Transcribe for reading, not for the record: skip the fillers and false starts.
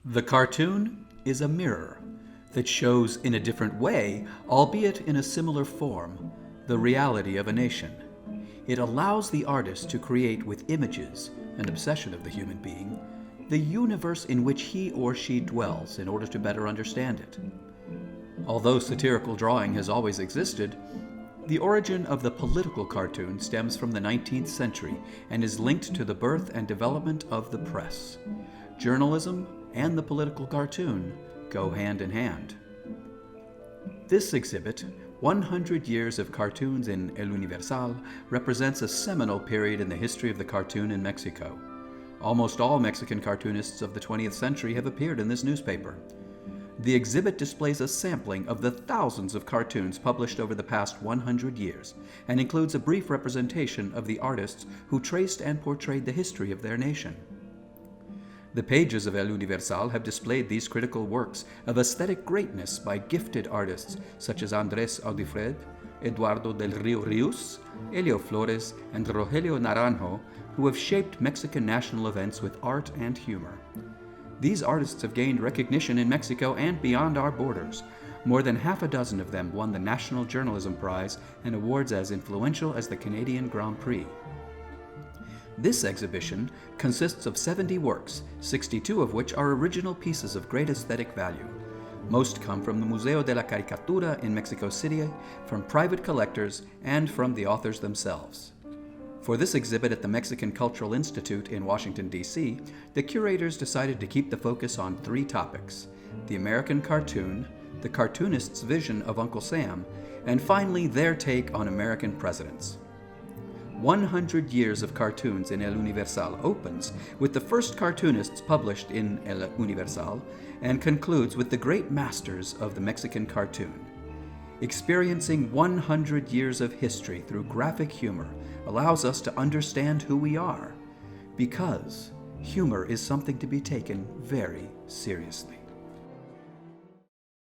The cartoon is a mirror that shows in a different way, albeit in a similar form, the reality of a nation. It allows the artist to create with images, an obsession of the human being, the universe in which he or she dwells in order to better understand it. Although satirical drawing has always existed, the origin of the political cartoon stems from the 19th century and is linked to the birth and development of the press. Journalism and the political cartoon go hand in hand. This exhibit, 100 Years of Cartoons in El Universal, represents a seminal period in the history of the cartoon in Mexico. Almost all Mexican cartoonists of the 20th century have appeared in this newspaper. The exhibit displays a sampling of the thousands of cartoons published over the past 100 years and includes a brief representation of the artists who traced and portrayed the history of their nation. The pages of El Universal have displayed these critical works of aesthetic greatness by gifted artists such as Andrés Audiffred, Eduardo del Río Rius, Helioflores and Rogelio Naranjo, who have shaped Mexican national events with art and humor. These artists have gained recognition in Mexico and beyond our borders. More than half a dozen of them won the National Journalism Prize and awards as influential as the Canadian Grand Prix. This exhibition consists of 70 works, 62 of which are original pieces of great aesthetic value. Most come from the Museo de la Caricatura in Mexico City, from private collectors, and from the authors themselves. For this exhibit at the Mexican Cultural Institute in Washington, D.C., the curators decided to keep the focus on 3 topics: the American cartoon, the cartoonist's vision of Uncle Sam, and finally their take on American presidents. 100 Years of Cartoons in El Universal opens with the first cartoonists published in El Universal and concludes with the great masters of the Mexican cartoon. Experiencing 100 years of history through graphic humor allows us to understand who we are, because humor is something to be taken very seriously.